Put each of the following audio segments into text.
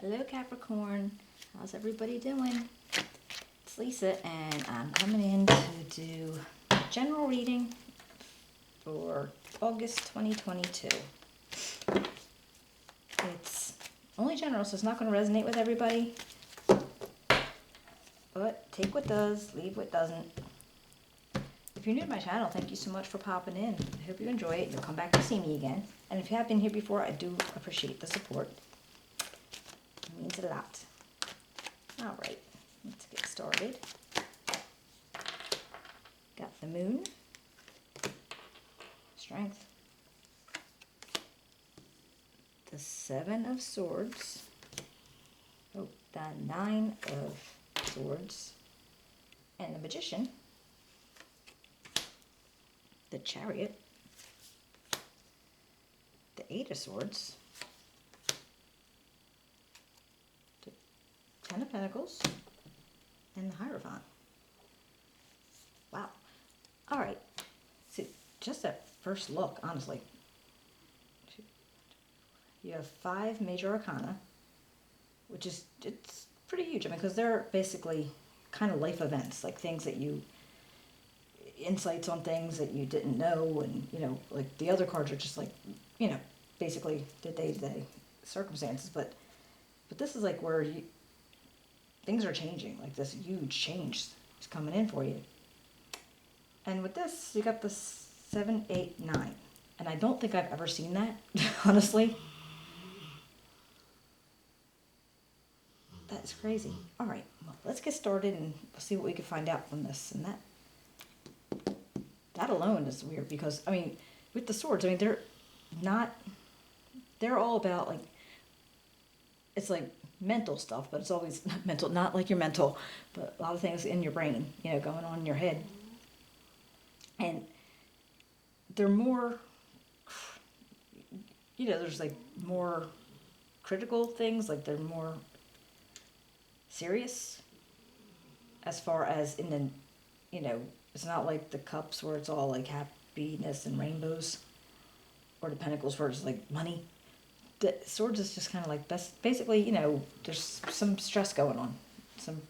Hello Capricorn, how's everybody doing? It's Lisa and I'm coming in to do general reading for August 2022. It's only general, so it's not going to resonate with everybody, but take what does, leave what doesn't. If you're new to my channel, thank you so much for popping in. I hope you enjoy it. You'll come back to see me again. And if you have been here before, I do appreciate the support. It means a lot. All right, let's get started. Got the moon, strength, the 7 of swords, the 9 of swords, and the magician, the chariot, the 8 of swords, the 10 of pentacles, and the hierophant. Wow. All right. See, just at first look, honestly, you have 5 major arcana, which is, it's pretty huge. I mean, because they're basically kind of life events, like things that you, insights on things that you didn't know, and, you know, like the other cards are just like, you know, basically the day-to-day circumstances, but this is like where things are changing, like this huge change is coming in for you. And with this, you got the 7, 8, 9. And I don't think I've ever seen that, honestly. That's crazy. All right, well, let's get started and see what we can find out from this and that. That alone is weird because, I mean, with the swords, I mean, they're all about, like, it's like mental stuff, but it's always mental, not like your mental, but a lot of things in your brain, you know, going on in your head. And they're more, you know, there's like more critical things, like they're more serious as far as in the, you know, it's not like the cups where it's all like happiness and rainbows, or the pentacles where it's like money. The swords is just kind of like, basically, you know, there's some stress going on. There's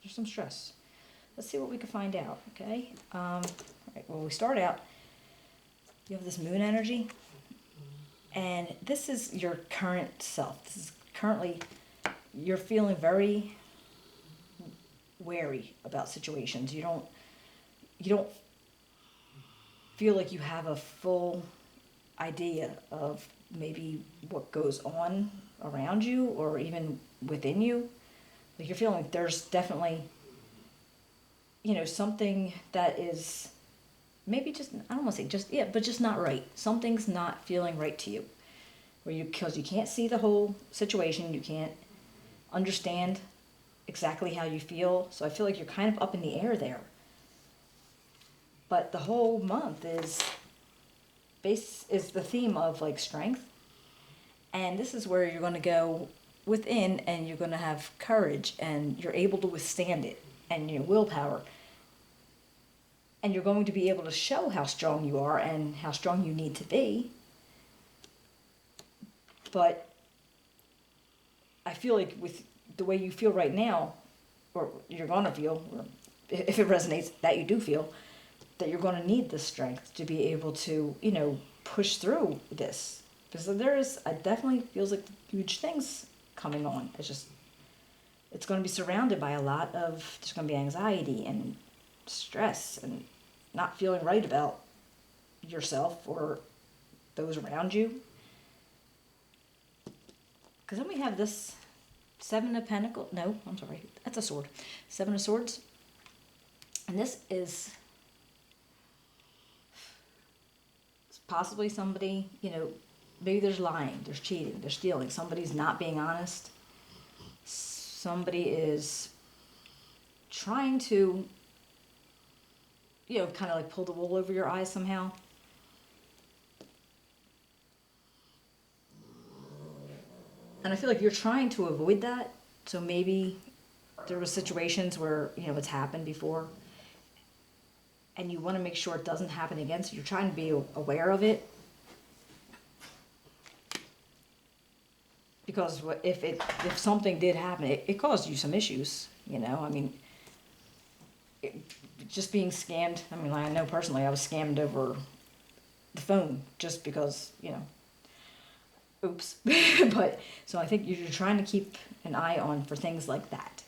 some stress. Let's see what we can find out, okay? All right, well, we start out, you have this moon energy, and this is your current self. This is currently, you're feeling very wary about situations. You don't feel like you have a full idea of maybe what goes on around you or even within you. Like you're feeling like there's definitely, you know, something that is maybe just, I don't want to say just, yeah, but just not right. Something's not feeling right to you. Because you can't see the whole situation, you can't understand exactly how you feel. So I feel like you're kind of up in the air there. But the whole month is the theme of like strength. And this is where you're going to go within and you're going to have courage and you're able to withstand it and your willpower. And you're going to be able to show how strong you are and how strong you need to be. But I feel like with the way you feel right now, or you're going to feel, or if it resonates, that you do feel, that you're going to need this strength to be able to, you know, push through this. Because it definitely feels like huge things coming on. It's going to be surrounded by a lot of, there's going to be anxiety and stress and not feeling right about yourself or those around you. Because then we have this 7 of Pentacles. No, I'm sorry. That's a sword. 7 of Swords. And this is possibly somebody, you know, maybe there's lying, there's cheating, there's stealing. Somebody's not being honest. Somebody is trying to, you know, kind of like pull the wool over your eyes somehow. And I feel like you're trying to avoid that. So maybe there were situations where, you know, it's happened before. And you want to make sure it doesn't happen again. So you're trying to be aware of it. because if something did happen, it caused you some issues. I mean, it, just being scammed. I mean, I know personally, I was scammed over the phone just because oops. But so I think you're trying to keep an eye on for things like that.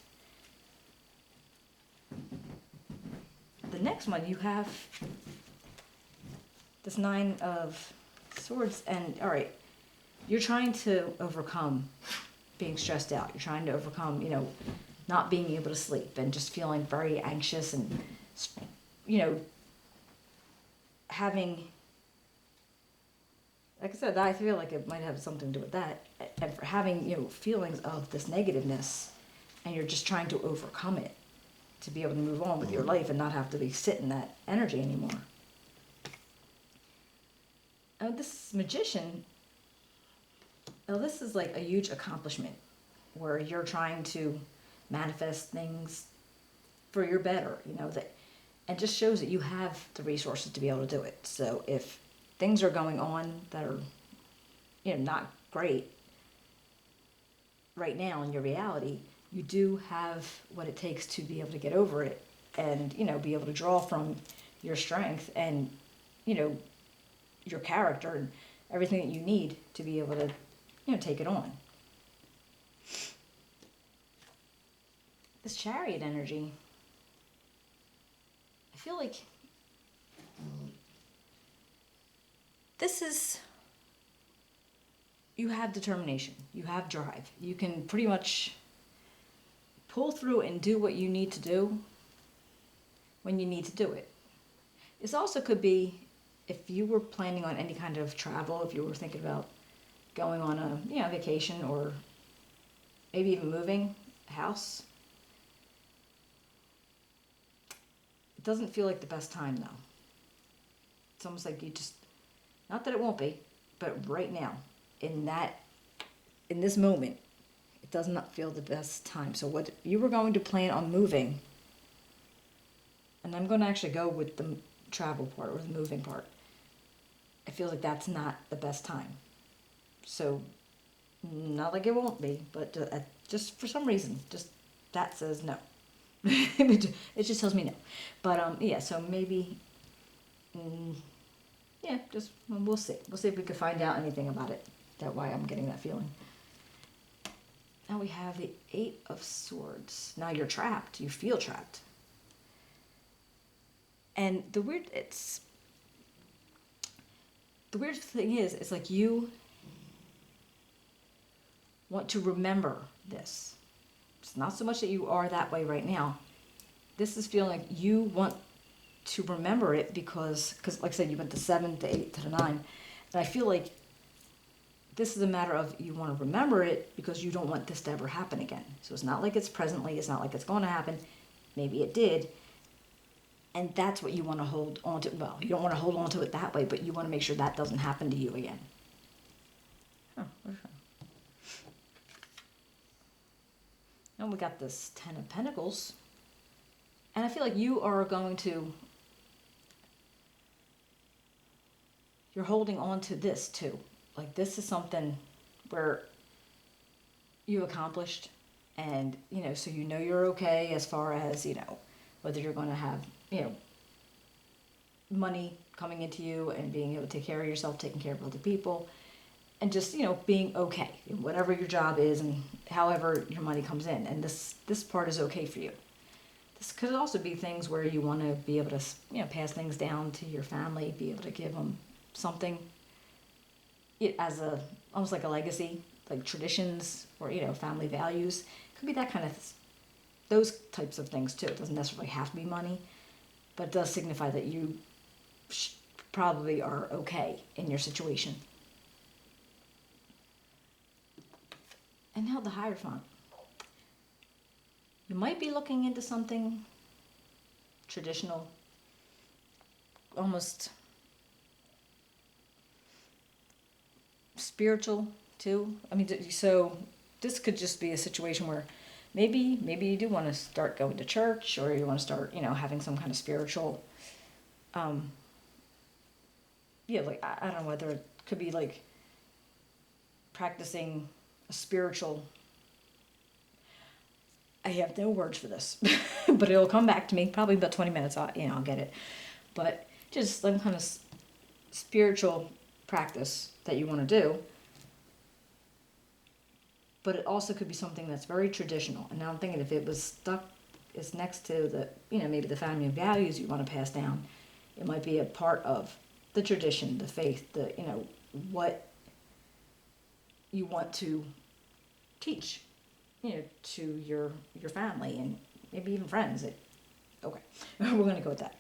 The next one you have this 9 of Swords, and all right, you're trying to overcome being stressed out. You're trying to overcome, not being able to sleep and just feeling very anxious and, having, like I said, I feel like it might have something to do with that. And for having, feelings of this negativeness, and you're just trying to overcome it to be able to move on with your life and not have to be sitting in that energy anymore. This Magician, this is like a huge accomplishment where you're trying to manifest things for your better, and just shows that you have the resources to be able to do it. So if things are going on that are, not great right now in your reality, you do have what it takes to be able to get over it and, be able to draw from your strength and, your character and everything that you need to be able to, take it on. This Chariot energy, I feel like this is, you have determination, you have drive, you can pretty much pull through and do what you need to do when you need to do it. This also could be if you were planning on any kind of travel, if you were thinking about going on a vacation or maybe even moving house. It doesn't feel like the best time though. It's almost like you just, not that it won't be, but right now, in this moment, it does not feel the best time. So what you were going to plan on moving, and I'm going to actually go with the travel part or the moving part. I feel like that's not the best time. So, not like it won't be, but just for some reason, just that says no. It just tells me no. But yeah, so maybe, yeah, just we'll see. We'll see if we can find out anything about it. That's why I'm getting that feeling. Now we have the 8 of Swords. Now you're trapped. You feel trapped. And the weird thing is, it's like you want to remember this. It's not so much that you are that way right now. This is feeling like you want to remember it because like I said, you went to 7, to 8, to the 9. And I feel like this is a matter of you want to remember it because you don't want this to ever happen again. So it's not like it's presently, it's not like it's going to happen. Maybe it did. And that's what you want to hold on to. Well, you don't want to hold on to it that way, but you want to make sure that doesn't happen to you again. Oh, okay. Now we got this 10 of Pentacles. And I feel like you are going to, you're holding on to this too. Like this is something where you accomplished and, so you're okay as far as, whether you're going to have, money coming into you and being able to take care of yourself, taking care of other people, and just, being okay in whatever your job is and however your money comes in. And this part is okay for you. This could also be things where you want to be able to, pass things down to your family, be able to give them something as almost like a legacy, like traditions or, family values. Could be that kind of, those types of things too. It doesn't necessarily have to be money, but it does signify that you probably are okay in your situation. And now the Hierophant. You might be looking into something traditional, almost spiritual too. I mean, so this could just be a situation where maybe you do want to start going to church, or you want to start, having some kind of spiritual, like, I don't know whether it could be like practicing a a spiritual, I have no words for this, but it'll come back to me. Probably about 20 minutes, I'll get it. But just some kind of spiritual practice that you want to do. But it also could be something that's very traditional. And now I'm thinking if it was stuck, is next to the, maybe the family values you want to pass down, it might be a part of the tradition, the faith, what you want to teach, to your family and maybe even friends. Okay, we're going to go with that.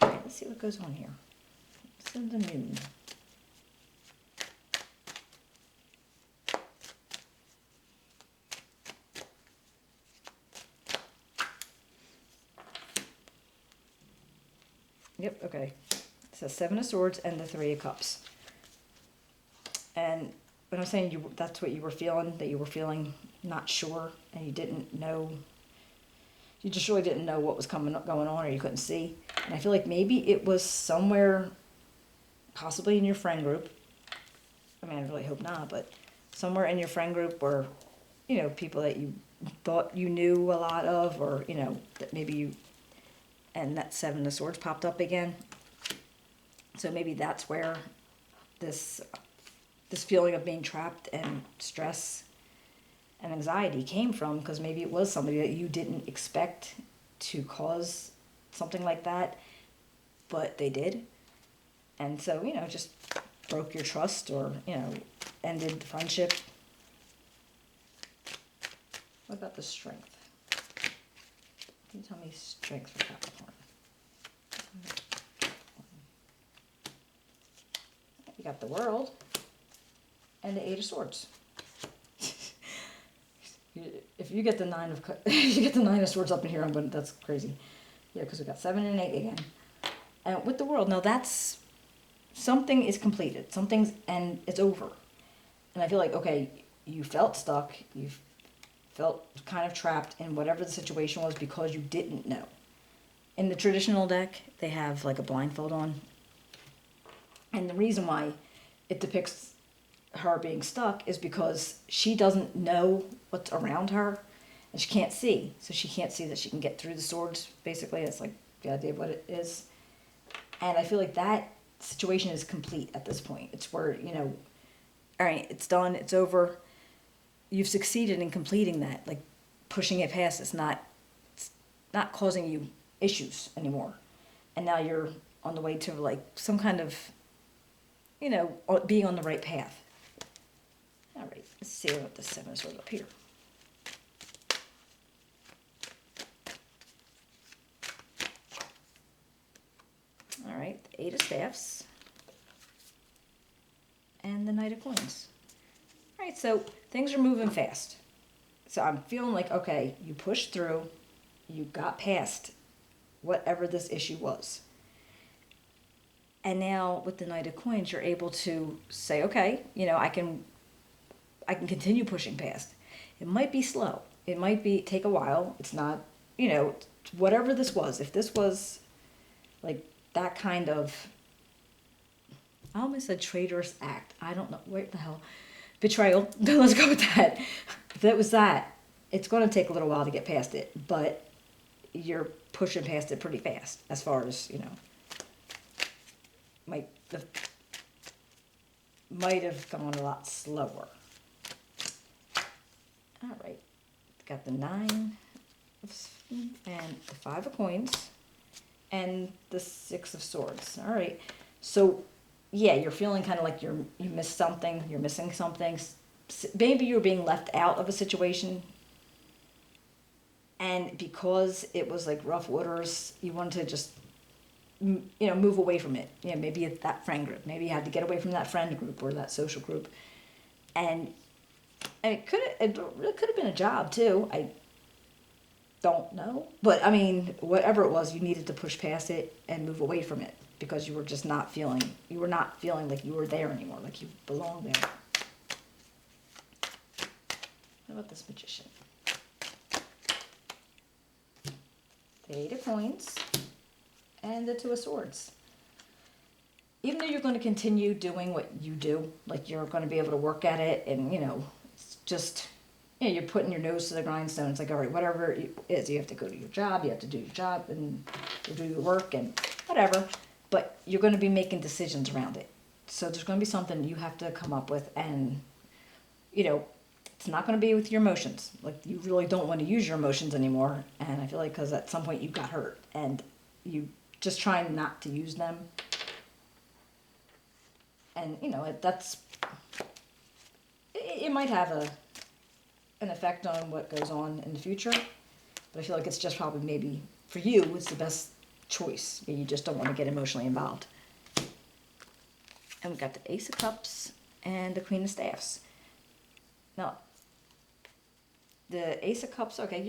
All right, let's see what goes on here. Sun to Moon. Yep, okay. It says Seven of Swords and the Three of Cups. And when I'm saying that's what you were feeling, that you were feeling not sure and you didn't know, you just really didn't know what was going on, or you couldn't see. And I feel like maybe it was somewhere, possibly in your friend group. I mean, I really hope not, but somewhere in your friend group where, people that you thought you knew a lot of, or, that maybe you, and that Seven of Swords popped up again. So maybe that's where this feeling of being trapped and stress and anxiety came from, because maybe it was somebody that you didn't expect to cause something like that, but they did. And so, just broke your trust, or, ended the friendship. What about the strength? Can you tell me strength for Capricorn? You got the World and the Eight of Swords. If you get the Nine of Swords up in here, that's crazy. Yeah, because we got 7 and 8 again. And with the World, now that's, something is completed. And it's over. And I feel like, okay, you felt stuck. You felt kind of trapped in whatever the situation was because you didn't know. In the traditional deck, they have like a blindfold on. And the reason why it depicts her being stuck is because she doesn't know what's around her and she can't see. So she can't see that she can get through the swords, basically. That's like the idea of what it is. And I feel like that situation is complete at this point. It's where, all right, it's done, it's over. You've succeeded in completing that, like pushing it past. It's not causing you issues anymore. And now you're on the way to like some kind of, being on the right path. All right, let's see what the 7 of Swords up here. All right, the 8 of Staffs and the Knight of Coins. All right, so things are moving fast. So I'm feeling like, okay, you pushed through, you got past whatever this issue was. And now with the Knight of Coins, you're able to say, okay, I can continue pushing past. It might be slow. It might take a while. It's not, whatever this was. If this was like that kind of, I almost said traitorous act. I don't know. Where the hell? Betrayal. Let's go with that. If that was that, it's going to take a little while to get past it. But you're pushing past it pretty fast as far as, might have gone a lot slower. All right. Got the 9 and the 5 of Coins and the 6 of Swords. All right. So, yeah, you're feeling kind of like you missed something. You're missing something. Maybe you're being left out of a situation. And because it was like rough waters, you wanted to just, move away from it. Maybe it's that friend group. Maybe you had to get away from that friend group or that social group. And it really could have been a job too. I don't know. But I mean, whatever it was, you needed to push past it and move away from it because you were just not feeling like you were there anymore, like you belonged there. How about this Magician? The 8 of Coins and the 2 of Swords. Even though you're going to continue doing what you do, like you're going to be able to work at it and, just, you're putting your nose to the grindstone. It's like, all right, whatever it is, you have to go to your job, you have to do your job and do your work and whatever, but you're going to be making decisions around it. So there's going to be something you have to come up with, and, it's not going to be with your emotions. Like, you really don't want to use your emotions anymore, and I feel like because at some point you got hurt, and you just trying not to use them. And, it might have an effect on what goes on in the future, but I feel like it's just probably maybe for you, it's the best choice. You just don't want to get emotionally involved. And we got the Ace of Cups and the Queen of Staffs. Now, the Ace of Cups, okay,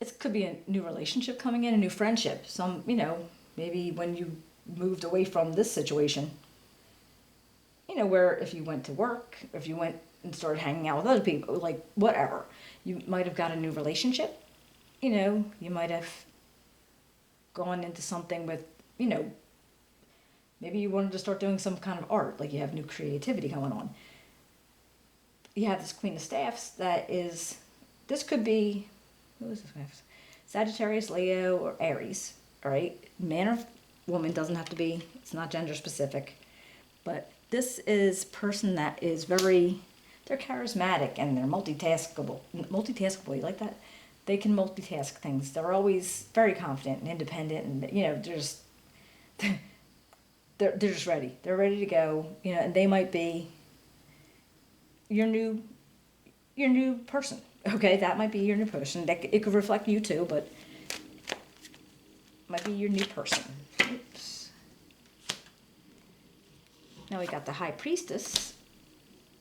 it could be a new relationship coming in, a new friendship. Some, maybe when you moved away from this situation, where if you went to work, if you went and started hanging out with other people, like whatever, you might have got a new relationship. You might have gone into something with, maybe you wanted to start doing some kind of art, like you have new creativity going on. You have this Queen of Staffs this could be, who is this? Sagittarius, Leo, or Aries, all right? Man or woman, doesn't have to be, it's not gender specific, but this is person that is they're charismatic and they're multitaskable, you like that? They can multitask things. They're always very confident and independent, and, they're just ready. They're ready to go, and they might be your new person. Okay, that might be your new person. It could reflect you too, but it might be your new person. Oops. Now we got the High Priestess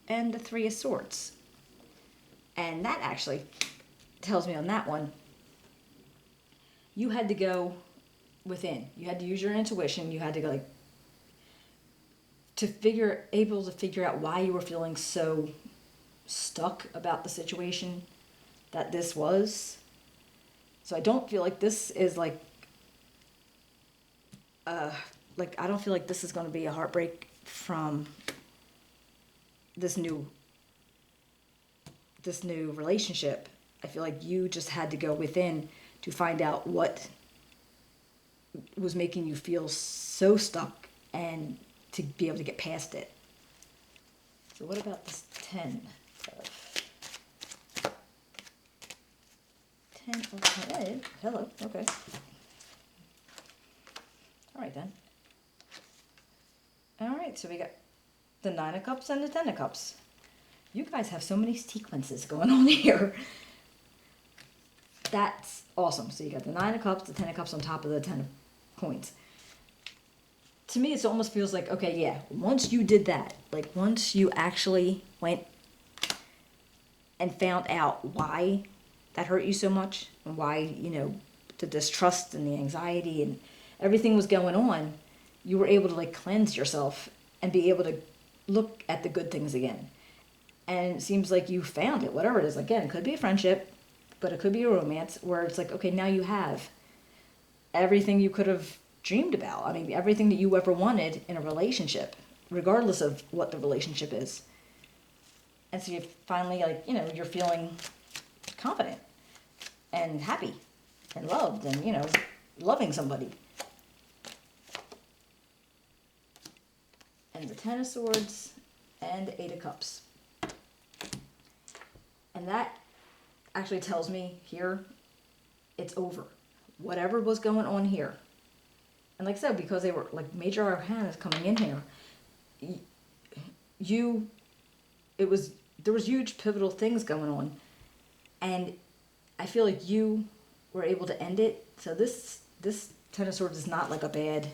and the Three of Swords. And that actually tells me on that one, you had to go within. You had to use your intuition. You had to go able to figure out why you were feeling so stuck about the situation that this was. So I don't feel like this is I don't feel like this is going to be a heartbreak from this new relationship. I feel like you just had to go within to find out what was making you feel so stuck and to be able to get past it. So what about this 10 of head? Hello, okay. All right then. All right, so we got the 9 of Cups and the 10 of Cups. You guys have so many sequences going on here. That's awesome. So you got the 9 of Cups, the 10 of Cups on top of the 10 of Coins. To me, it almost feels like, okay, yeah, once you did that, once you actually went and found out why that hurt you so much, and why, the distrust and the anxiety and everything was going on, you were able to cleanse yourself and be able to look at the good things again. And it seems like you found it, whatever it is. Again, it could be a friendship, but it could be a romance where it's okay, now you have everything you could have dreamed about. I mean, everything that you ever wanted in a relationship, regardless of what the relationship is. And so you finally, you're feeling confident and happy and loved and, loving somebody. And the 10 of Swords and the 8 of Cups. And that actually tells me here, it's over. Whatever was going on here. And like I said, because they were major arcana coming in here, there was huge pivotal things going on. And I feel like you were able to end it. So this 10 of Swords is not like a bad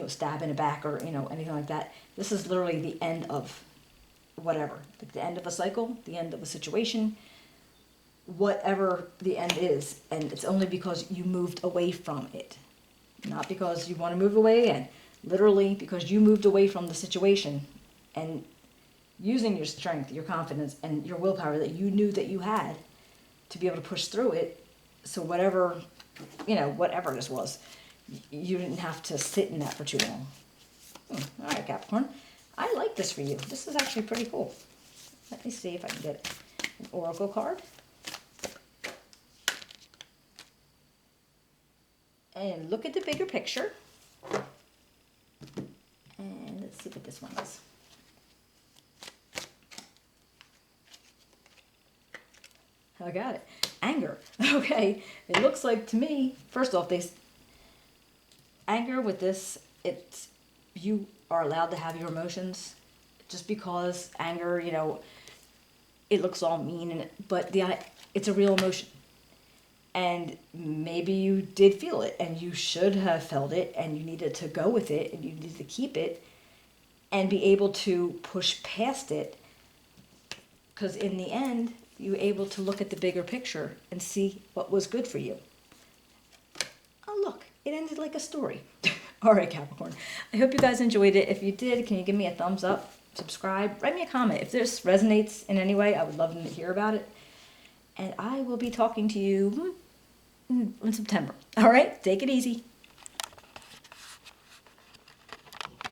stab in the back or, anything like that. This is literally the end of whatever. The end of a cycle, the end of a situation, whatever the end is. And it's only because you moved away from it. Not because you want to move away, and literally because you moved away from the situation and using your strength, your confidence, and your willpower that you knew that you had to be able to push through it. So whatever this was, you didn't have to sit in that for too long. All right, Capricorn. I like this for you. This is actually pretty cool. Let me see if I can get an oracle card. And look at the bigger picture. And let's see what this one is. I got it. Anger. Okay. It looks like to me, first off, anger with this, you are allowed to have your emotions. Just because anger, it looks all mean, but it's a real emotion. And maybe you did feel it, and you should have felt it, and you needed to go with it, and you needed to keep it, and be able to push past it. Because in the end, you were able to look at the bigger picture and see what was good for you. Oh, look, it ended like a story. All right, Capricorn. I hope you guys enjoyed it. If you did, can you give me a thumbs up, subscribe, write me a comment. If this resonates in any way, I would love to hear about it. And I will be talking to you in September. All right, take it easy.